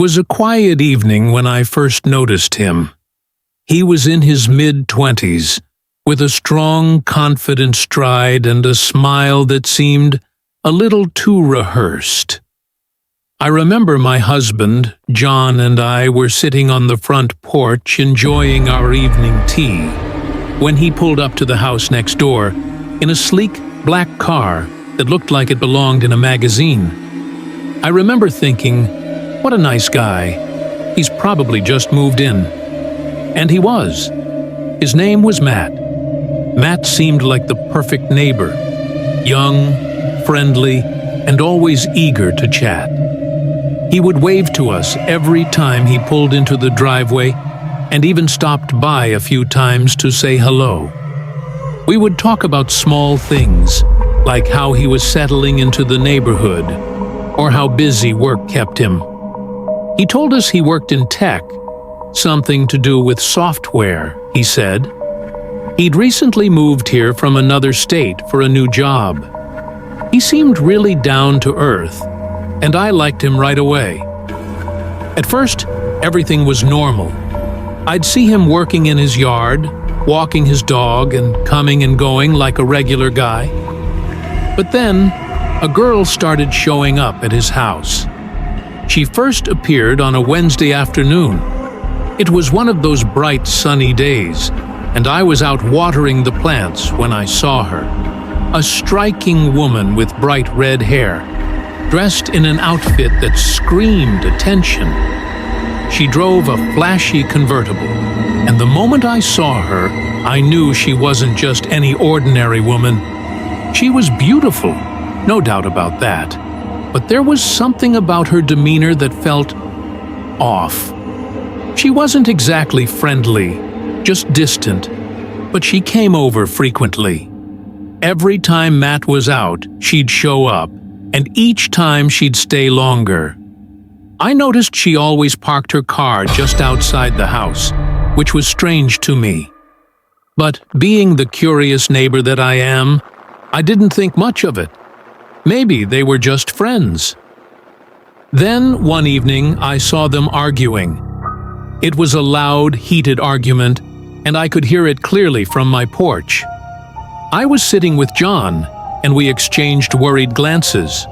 was a quiet evening when I first noticed him. He was in his mid-20s, with a strong, confident stride and a smile that seemed a little too rehearsed. I remember my husband, John, and I were sitting on the front porch enjoying our evening tea when he pulled up to the house next door in a sleek black car that looked like it belonged in a magazine. I remember thinking, what a nice guy. He's probably just moved in. And he was. His name was Matt. Matt seemed like the perfect neighbor, young, friendly, and always eager to chat. He would wave to us every time he pulled into the driveway and even stopped by a few times to say hello. We would talk about small things, like how he was settling into the neighborhood, or how busy work kept him. He told us he worked in tech, something to do with software, he said. He'd recently moved here from another state for a new job. He seemed really down to earth, and I liked him right away. At first, everything was normal. I'd see him working in his yard, walking his dog, and coming and going like a regular guy. But then, a girl started showing up at his house. She first appeared on a Wednesday afternoon. It was one of those bright, sunny days, and I was out watering the plants when I saw her. A striking woman with bright red hair, dressed in an outfit that screamed attention. She drove a flashy convertible, and the moment I saw her, I knew she wasn't just any ordinary woman. She was beautiful, no doubt about that, but there was something about her demeanor that felt off. She wasn't exactly friendly, just distant, but she came over frequently. Every time Matt was out, she'd show up, and each time she'd stay longer. I noticed she always parked her car just outside the house, which was strange to me. But being the curious neighbor that I am, I didn't think much of it. Maybe they were just friends. Then, one evening, I saw them arguing. It was a loud, heated argument, and I could hear it clearly from my porch. I was sitting with John, and we exchanged worried glances.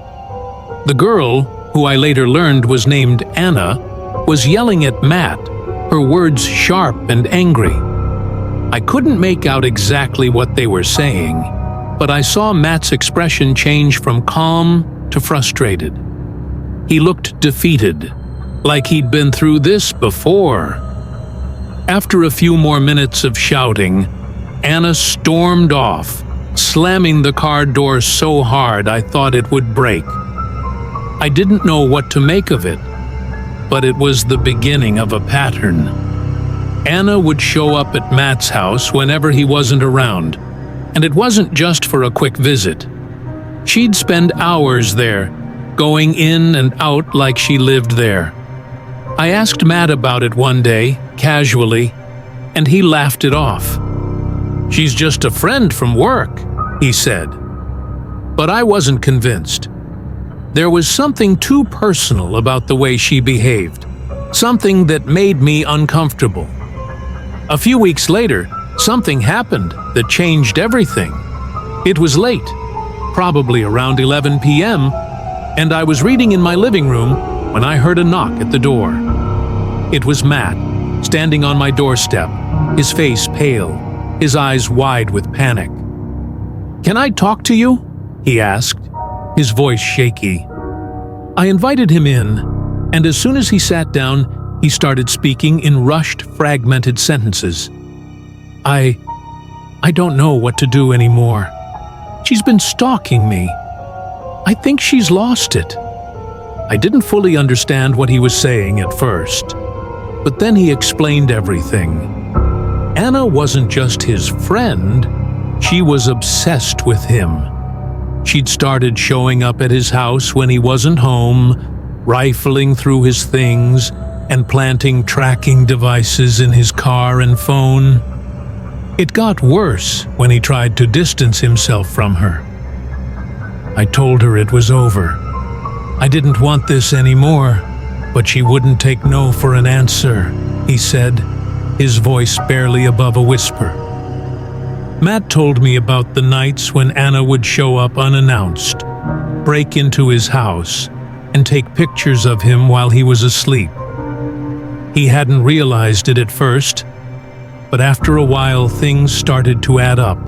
The girl, who I later learned was named Anna, was yelling at Matt, her words sharp and angry. I couldn't make out exactly what they were saying, but I saw Matt's expression change from calm to frustrated. He looked defeated, like he'd been through this before. After a few more minutes of shouting, Anna stormed off, slamming the car door so hard I thought it would break. I didn't know what to make of it, but it was the beginning of a pattern. Anna would show up at Matt's house whenever he wasn't around, and it wasn't just for a quick visit. She'd spend hours there, going in and out like she lived there. I asked Matt about it one day, casually, and he laughed it off. "She's just a friend from work," he said. But I wasn't convinced. There was something too personal about the way she behaved, something that made me uncomfortable. A few weeks later, something happened that changed everything. It was late, probably around 11 p.m., and I was reading in my living room when I heard a knock at the door. It was Matt, standing on my doorstep, his face pale, his eyes wide with panic. "Can I talk to you?" he asked, his voice shaky. I invited him in, and as soon as he sat down, he started speaking in rushed, fragmented sentences. I don't know what to do anymore. She's been stalking me. I think she's lost it." I didn't fully understand what he was saying at first, but then he explained everything. Anna wasn't just his friend, she was obsessed with him. She'd started showing up at his house when he wasn't home, rifling through his things, and planting tracking devices in his car and phone. It got worse when he tried to distance himself from her. I told her it was over. I didn't want this anymore, But she wouldn't take no for an answer, he said, his voice barely above a whisper. Matt told me about the nights when Anna would show up unannounced, break into his house, and take pictures of him while he was asleep. He hadn't realized it at first, but after a while things started to add up.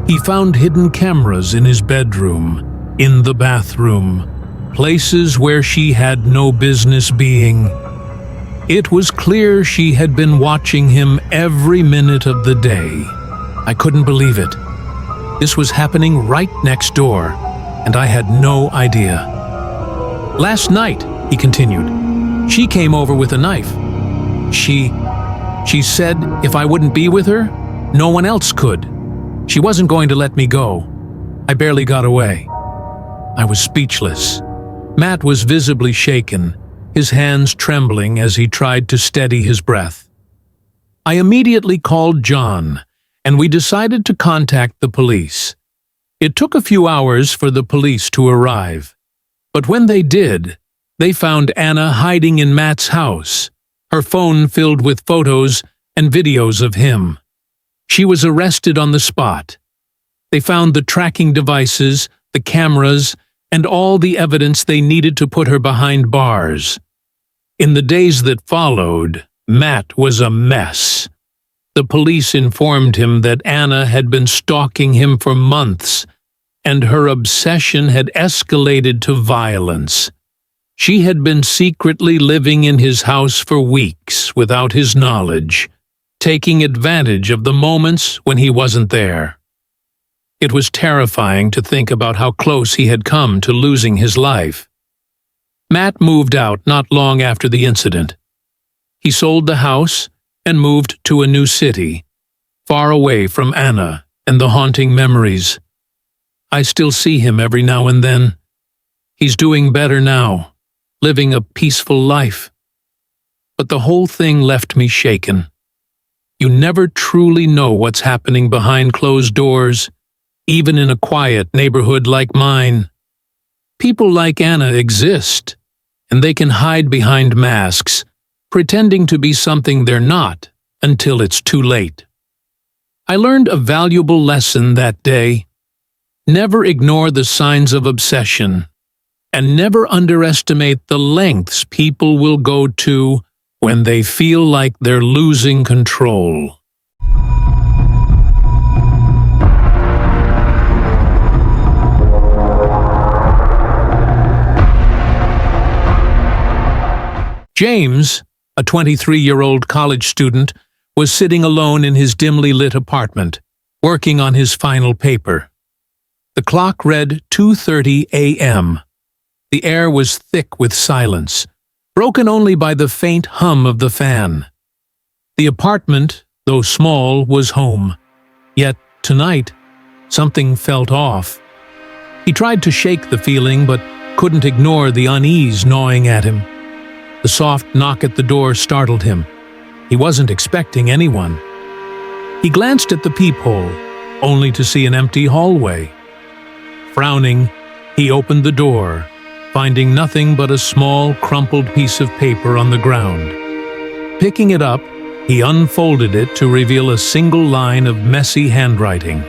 He found hidden cameras in his bedroom, in the bathroom, places where she had no business being. It was clear she had been watching him every minute of the day. I couldn't believe it. This was happening right next door, and I had no idea. Last night, he continued, she came over with a knife. She said if I wouldn't be with her, no one else could. She wasn't going to let me go. I barely got away. I was speechless. Matt was visibly shaken, his hands trembling as he tried to steady his breath. I immediately called John, and we decided to contact the police. It took a few hours for the police to arrive, but when they did, they found Anna hiding in Matt's house, her phone filled with photos and videos of him. She was arrested on the spot. They found the tracking devices, the cameras, and all the evidence they needed to put her behind bars. In the days that followed, Matt was a mess. The police informed him that Anna had been stalking him for months, and her obsession had escalated to violence. She had been secretly living in his house for weeks without his knowledge, taking advantage of the moments when he wasn't there. It was terrifying to think about how close he had come to losing his life. Matt moved out not long after the incident. He sold the house and moved to a new city, far away from Anna and the haunting memories. I still see him every now and then. He's doing better now, living a peaceful life. But the whole thing left me shaken. You never truly know what's happening behind closed doors, even in a quiet neighborhood like mine. People like Anna exist, and they can hide behind masks, pretending to be something they're not until it's too late. I learned a valuable lesson that day. Never ignore the signs of obsession, and never underestimate the lengths people will go to when they feel like they're losing control. James, a 23-year-old college student, was sitting alone in his dimly lit apartment, working on his final paper. The clock read 2:30 a.m. The air was thick with silence, broken only by the faint hum of the fan. The apartment, though small, was home. Yet, tonight, something felt off. He tried to shake the feeling, but couldn't ignore the unease gnawing at him. The soft knock at the door startled him. He wasn't expecting anyone. He glanced at the peephole, only to see an empty hallway. Frowning, he opened the door, finding nothing but a small, crumpled piece of paper on the ground. Picking it up, he unfolded it to reveal a single line of messy handwriting.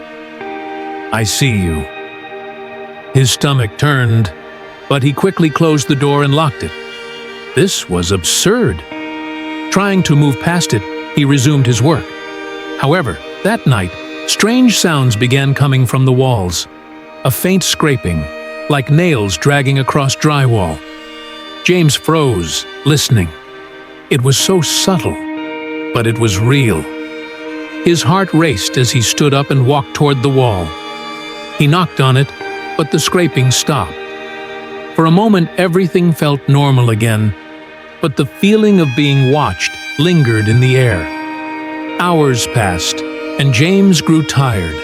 "I see you." His stomach turned, but he quickly closed the door and locked it. This was absurd. Trying to move past it, he resumed his work. However, that night, strange sounds began coming from the walls. A faint scraping, like nails dragging across drywall. James froze, listening. It was so subtle, but it was real. His heart raced as he stood up and walked toward the wall. He knocked on it, but the scraping stopped. For a moment, everything felt normal again, but the feeling of being watched lingered in the air. Hours passed, and James grew tired.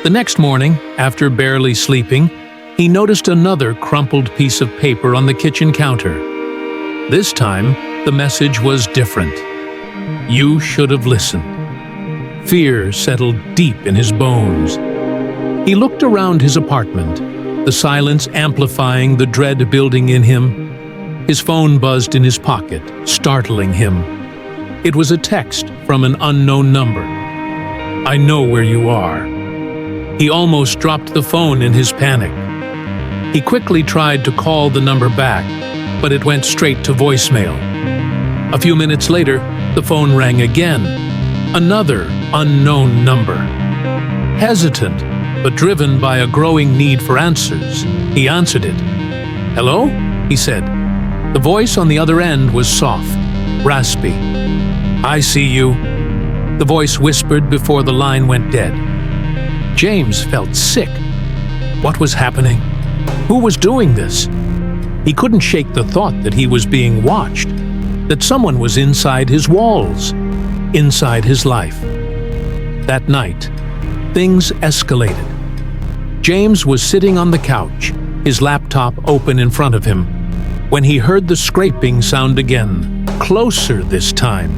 The next morning, after barely sleeping, he noticed another crumpled piece of paper on the kitchen counter. This time, the message was different. "You should have listened." Fear settled deep in his bones. He looked around his apartment, the silence amplifying the dread building in him. His phone buzzed in his pocket, startling him. It was a text from an unknown number. "I know where you are." He almost dropped the phone in his panic. He quickly tried to call the number back, but it went straight to voicemail. A few minutes later, the phone rang again. Another unknown number. Hesitant, but driven by a growing need for answers, he answered it. "Hello?" he said. The voice on the other end was soft, raspy. "I see you," the voice whispered before the line went dead. James felt sick. What was happening? Who was doing this? He couldn't shake the thought that he was being watched, that someone was inside his walls, inside his life. That night, things escalated. James was sitting on the couch, his laptop open in front of him, when he heard the scraping sound again, closer this time.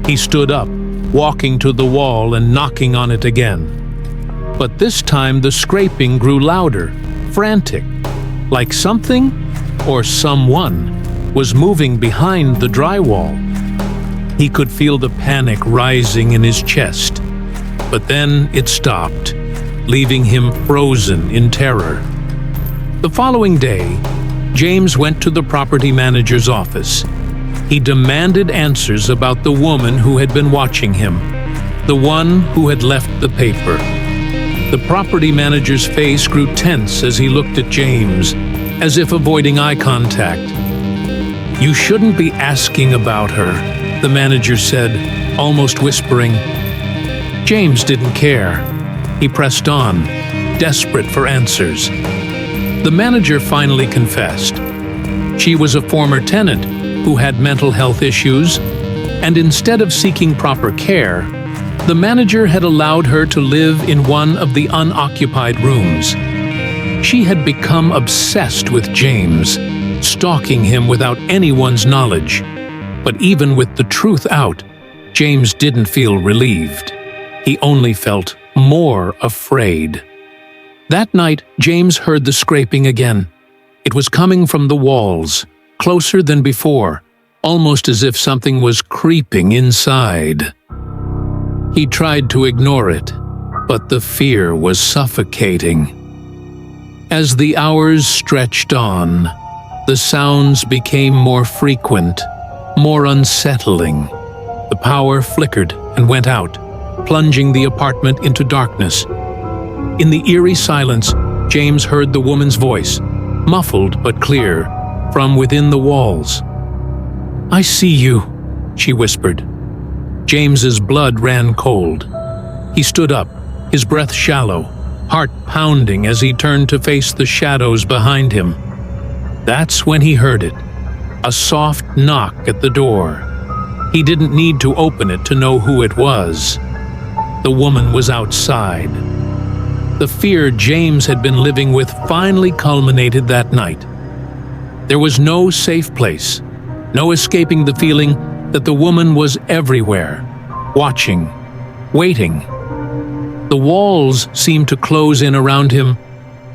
He stood up, walking to the wall and knocking on it again. But this time the scraping grew louder, frantic, like something or someone was moving behind the drywall. He could feel the panic rising in his chest, but then it stopped, leaving him frozen in terror. The following day, James went to the property manager's office. He demanded answers about the woman who had been watching him, the one who had left the paper. The property manager's face grew tense as he looked at James, as if avoiding eye contact. "You shouldn't be asking about her," the manager said, almost whispering. James didn't care. He pressed on, desperate for answers. The manager finally confessed. She was a former tenant who had mental health issues, and instead of seeking proper care, the manager had allowed her to live in one of the unoccupied rooms. She had become obsessed with James, stalking him without anyone's knowledge. But even with the truth out, James didn't feel relieved. He only felt more afraid. That night, James heard the scraping again. It was coming from the walls, closer than before, almost as if something was creeping inside. He tried to ignore it, but the fear was suffocating. As the hours stretched on, the sounds became more frequent, more unsettling. The power flickered and went out, plunging the apartment into darkness. In the eerie silence, James heard the woman's voice, muffled but clear, from within the walls. "I see you," she whispered. James's blood ran cold. He stood up, his breath shallow, heart pounding as he turned to face the shadows behind him. That's when he heard it, a soft knock at the door. He didn't need to open it to know who it was. The woman was outside. The fear James had been living with finally culminated that night. There was no safe place, no escaping the feeling that the woman was everywhere, watching, waiting. The walls seemed to close in around him,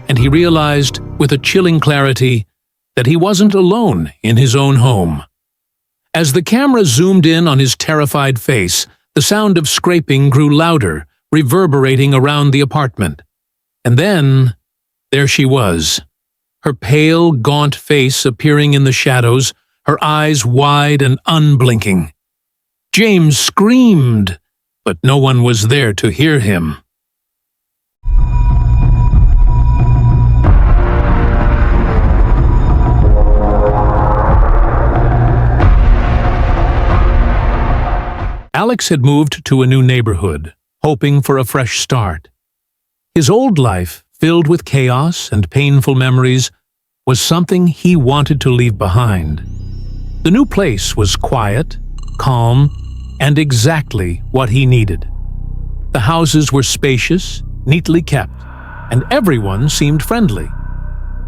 and he realized with a chilling clarity that he wasn't alone in his own home. As the camera zoomed in on his terrified face, the sound of scraping grew louder, reverberating around the apartment. And then, there she was, her pale, gaunt face appearing in the shadows, her eyes wide and unblinking. James screamed, but no one was there to hear him. Alex had moved to a new neighborhood, hoping for a fresh start. His old life, filled with chaos and painful memories, was something he wanted to leave behind. The new place was quiet, calm, and exactly what he needed. The houses were spacious, neatly kept, and everyone seemed friendly.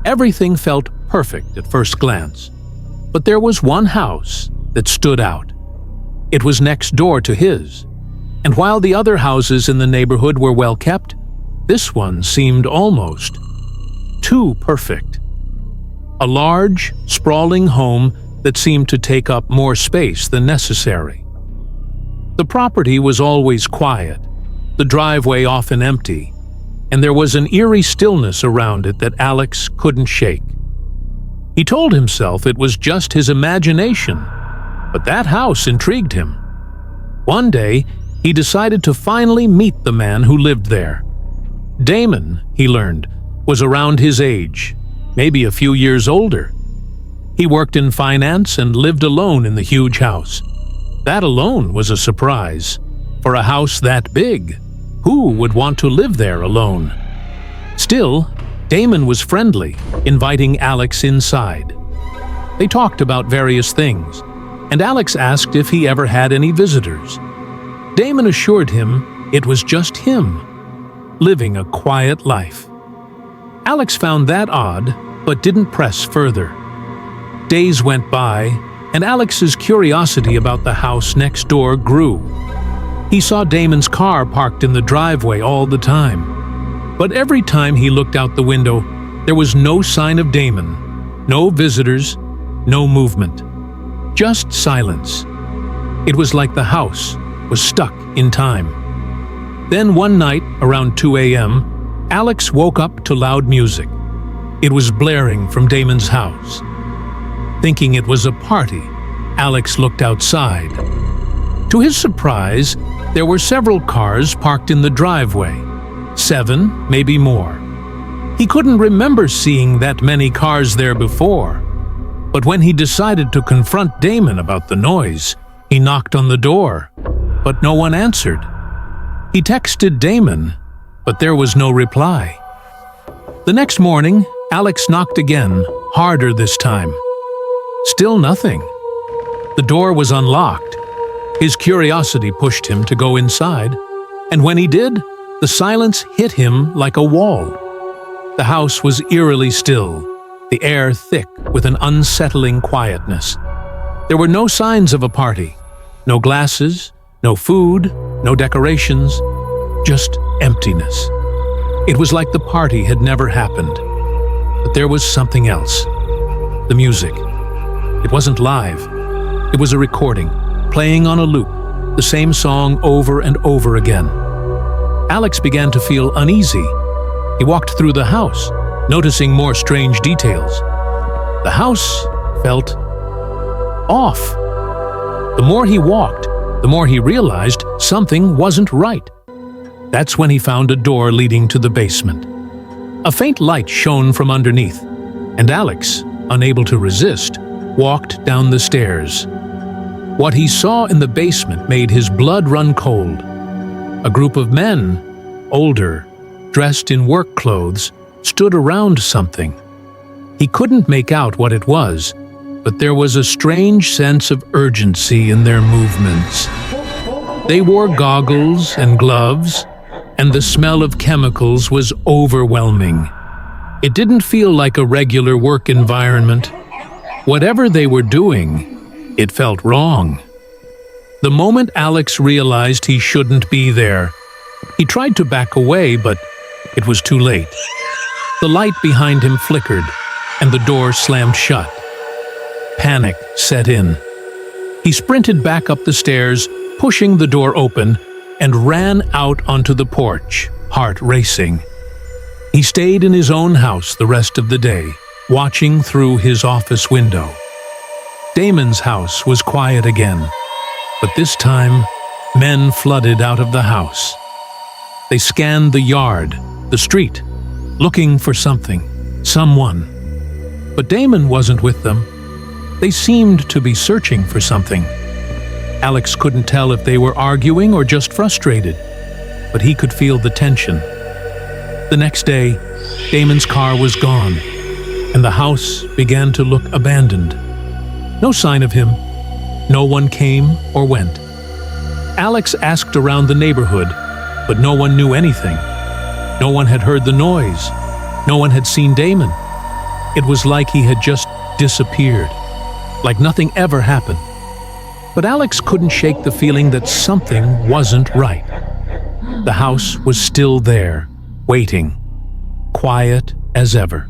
Everything felt perfect at first glance, but there was one house that stood out. It was next door to his, and while the other houses in the neighborhood were well kept, this one seemed almost too perfect. a large, sprawling home that seemed to take up more space than necessary. The property was always quiet, the driveway often empty, and there was an eerie stillness around it that Alex couldn't shake. He told himself it was just his imagination, but that house intrigued him. One day, he decided to finally meet the man who lived there. Damon, he learned, was around his age, maybe a few years older. He worked in finance and lived alone in the huge house. That alone was a surprise. For a house that big, who would want to live there alone? Still, Damon was friendly, inviting Alex inside. They talked about various things, and Alex asked if he ever had any visitors. Damon assured him it was just him, living a quiet life. Alex found that odd, but didn't press further. Days went by, and Alex's curiosity about the house next door grew. He saw Damon's car parked in the driveway all the time. But every time he looked out the window, there was no sign of Damon, no visitors, no movement. Just silence. It was like the house was stuck in time. Then one night, around 2 a.m., Alex woke up to loud music. It was blaring from Damon's house. Thinking it was a party, Alex looked outside. To his surprise, there were several cars parked in the driveway. 7, maybe more. He couldn't remember seeing that many cars there before. But when he decided to confront Damon about the noise, he knocked on the door, but no one answered. He texted Damon, but there was no reply. The next morning, Alex knocked again, harder this time. Still nothing. The door was unlocked. His curiosity pushed him to go inside, and when he did, the silence hit him like a wall. The house was eerily still, the air thick with an unsettling quietness. There were no signs of a party, no glasses, no food, no decorations, just emptiness. It was like the party had never happened. But there was something else. The music. It wasn't live. It was a recording, playing on a loop, the same song over and over again. Alex began to feel uneasy. He walked through the house, noticing more strange details. The house felt off. The more he walked, the more he realized something wasn't right. That's when he found a door leading to the basement. A faint light shone from underneath, and Alex, unable to resist, walked down the stairs. What he saw in the basement made his blood run cold. A group of men, older, dressed in work clothes, stood around something. He couldn't make out what it was, but there was a strange sense of urgency in their movements. They wore goggles and gloves, and the smell of chemicals was overwhelming. It didn't feel like a regular work environment. Whatever they were doing, it felt wrong. The moment Alex realized he shouldn't be there, he tried to back away, but it was too late. The light behind him flickered, and the door slammed shut. Panic set in. He sprinted back up the stairs, pushing the door open, and ran out onto the porch, heart racing. He stayed in his own house the rest of the day, watching through his office window. Damon's house was quiet again, but this time, men flooded out of the house. They scanned the yard, the street, looking for something, someone. But Damon wasn't with them. They seemed to be searching for something. Alex couldn't tell if they were arguing or just frustrated, but he could feel the tension. The next day, Damon's car was gone, and the house began to look abandoned. No sign of him. No one came or went. Alex asked around the neighborhood, but no one knew anything. No one had heard the noise. No one had seen Damon. It was like he had just disappeared, like nothing ever happened. But Alex couldn't shake the feeling that something wasn't right. The house was still there, waiting, quiet as ever.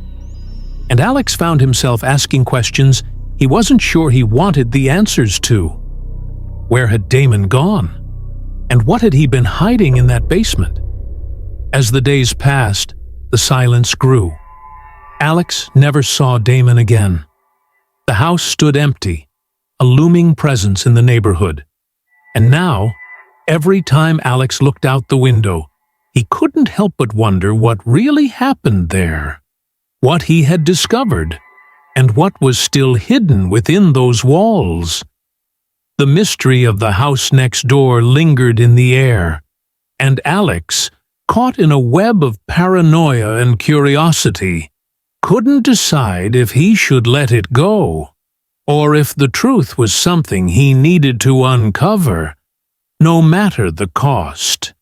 and Alex found himself asking questions he wasn't sure he wanted the answers to. Where had Damon gone? And what had he been hiding in that basement? As the days passed, the silence grew. Alex never saw Damon again. The house stood empty, a looming presence in the neighborhood. And now, every time Alex looked out the window, he couldn't help but wonder what really happened there, what he had discovered, and what was still hidden within those walls. The mystery of the house next door lingered in the air, and Alex, caught in a web of paranoia and curiosity, couldn't decide if he should let it go, or if the truth was something he needed to uncover, no matter the cost.